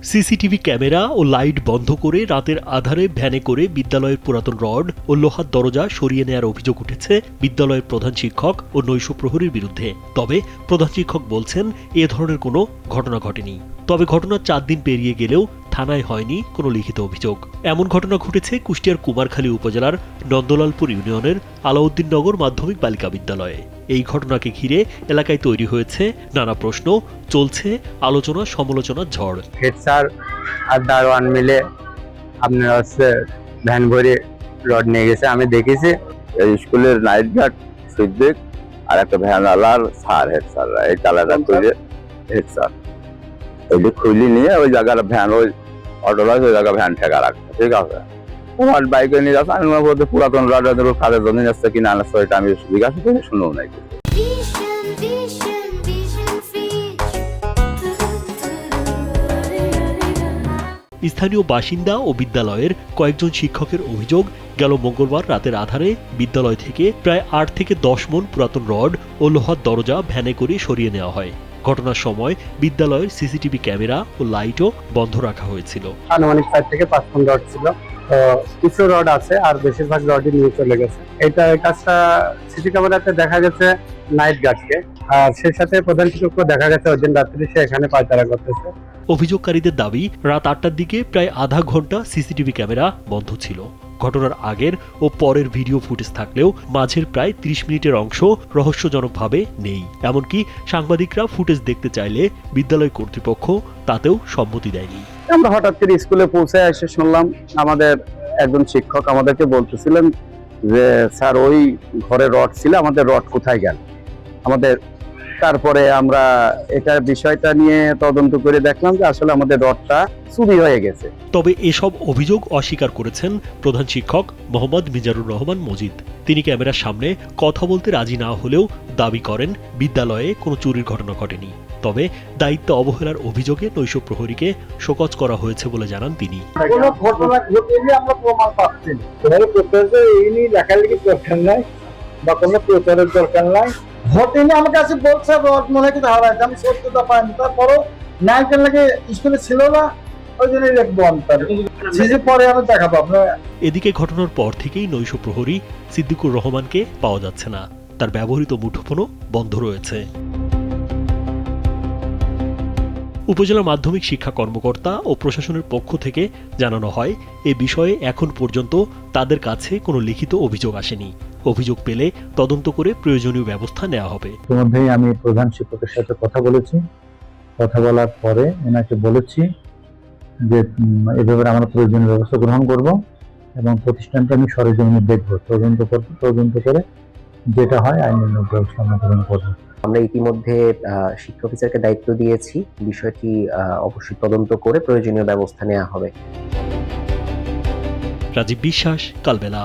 CCTV camera ও light বন্ধ করে রাতের আধারে ভ্যানে করে বিদ্যালয়ের পুরাতন রড ও লোহার দরজা সরিয়ে নেওয়ার অভিযোগ উঠেছে বিদ্যালয়ের প্রধান শিক্ষক ও নৈশ প্রহরীর বিরুদ্ধে। তবে প্রধান শিক্ষক বলছেন এ ধরনের কোনো ঘটনা ঘটেনি। তবে ঘটনার 4 দিন পেরিয়ে গেলেও থানায় হয়নি কোনো লিখিত অভিযোগ। এমন ঘটনা ঘটেছে কুষ্টিয়ার কুমারখালী উপজেলার নন্দলালপুর ইউনিয়নের আলাউদ্দিননগর মাধ্যমিক বালিকা বিদ্যালয়ে। এই ঘটনাকে ঘিরে এলাকায় তৈরি হয়েছে নানা প্রশ্ন, চলছে আলোচনা সমালোচনার ঝড়। হেড স্যার আর দারোয়ান মিলে আপনার ভ্যান ভরে রড নিয়ে গেছে, আমি দেখেছি। এই স্কুলের নাইট গার্ড সিদ্দিক আর একটা ভ্যানওয়ালার স্যার, হেড স্যার, এই কালারটা করে হেড স্যার ওইটি খুলি নিয়ে ওই জায়গার ভ্যান, ওই অটোলা ওই জায়গায় ভ্যান ঠেকা রাখছে। ঠিক আছে, তোমার বাইকে নিয়ে যাচ্ছে, আমি বলতে পুরাতন রড কাজের জন্য যাচ্ছে কিনা আনছে, ওইটা আমি জিজ্ঞাসা করে শুনবো নাকি। স্থানীয় বাসিন্দা ও বিদ্যালয়ের কয়েকজন শিক্ষকের অভিযোগ, গেল মঙ্গলবার রাতের আধারে বিদ্যালয় থেকে প্রায় 8 থেকে 10 মণ পুরাতন রড ও লোহার দরজা ভ্যানে করে সরিয়ে নেওয়া হয়। ঘটনার সময় বিদ্যালয়ের সিসিটিভি ক্যামেরা ও লাইটও বন্ধ রাখা হয়েছিল। আনুমানিক 4 থেকে 5 মণ রড ছিল, তো কিছু রড আছে আর বেশিরভাগ রডই নিয়ে চলে গেছে। এটা কাজটা সিসি ক্যামেরাতে দেখা গেছে নাইট গার্ডকে, আর সেই সাথে প্রধান শিক্ষককে দেখা গেছে ওই দিন রাত্রে সে এখানে পায়তারা করতেছে। অভিযোগকারীদের দাবি, রাত 8টার দিকে প্রায় আধা ঘন্টা সিসিটিভি ক্যামেরা বন্ধ ছিল। ঘটনার আগের ও পরের ভিডিও ফুটেজ থাকলেও মাঝের প্রায় 30 মিনিটের অংশ রহস্যজনকভাবে নেই। এমনকি সাংবাদিকরা ফুটেজ দেখতে চাইলে বিদ্যালয় কর্তৃপক্ষ তাতেও সম্মতি দেয়নি। আমরা হঠাৎ করে স্কুলে পৌঁছে এসে শুনলাম আমাদের একজন শিক্ষক আমাদেরকে বলতেছিলেন যে স্যার ওই ঘরে রড ছিল, আমাদের রড কোথায় গেল। তারপরে আমরা এটা বিষয়টা নিয়ে তদন্ত করে দেখলাম যে আসলে আমাদের রডটা চুরি হয়ে গেছে। তবে এসব অভিযোগ অস্বীকার করেছেন প্রধান শিক্ষক মোহাম্মদ মিজানুর রহমান মজিদ। তিনি ক্যামেরার সামনে কথা বলতে রাজি না হলেও দাবি করেন বিদ্যালয়ে কোনো চুরির ঘটনা ঘটেনি। তবে দায়িত্ব অবহেলার অভিযোগে নৈশ প্রহরীকে শোকজ করা হয়েছে বলে জানান তিনি। কোনো ঘটনা ঘটেনি আমরা প্রমাণ পাচ্ছি না, এই নিয়ে লেখালেখির দরকার নাই বা কোনো প্রচারের দরকার নাই। ঘটেনি আমার কাছে বলছে রড মনে হয় হারাইছে, আমি সত্যতা পাইনি। তারপরও নাইটের লাগে স্কুলে ছিল না, ওই জন্য লিখবো অন্তরে পরে আমি দেখাবো আপনার। এদিকে ঘটনার পর থেকেই নৈশ প্রহরী সিদ্দিকুর রহমানকে পাওয়া যাচ্ছে না। তার ব্যবহৃত মুঠোফোনও বন্ধ রয়েছে। উপজেলা মাধ্যমিক শিক্ষা কর্মকর্তা ও প্রশাসনের পক্ষ থেকে জানানো হয়, এ বিষয়ে এখন পর্যন্ত তাদের কাছে কোনো লিখিত অভিযোগ আসেনি। অভিযোগ পেলে তদন্ত করে প্রয়োজনীয় ব্যবস্থা নেওয়া হবে। ইতিমধ্যেই আমি প্রধান শিক্ষকের সাথে কথা বলেছি। কথা বলার পরে এনাকে বলেছি যে এভাবে আমরা প্রয়োজনীয় ব্যবস্থা গ্রহণ করব এবং প্রতিষ্ঠানটা আমি সরেজমিনে দেখবো, তদন্ত করে যেটা হয় আইনানুগ ব্যবস্থা আমরা গ্রহণ করবো। আমরা ইতিমধ্যে শিক্ষা অফিসারকে দায়িত্ব দিয়েছি, বিষয়টি অবশ্যই তদন্ত করে প্রয়োজনীয় ব্যবস্থা নেওয়া হবে। রাজীব বিশ্বাস, কালবেলা।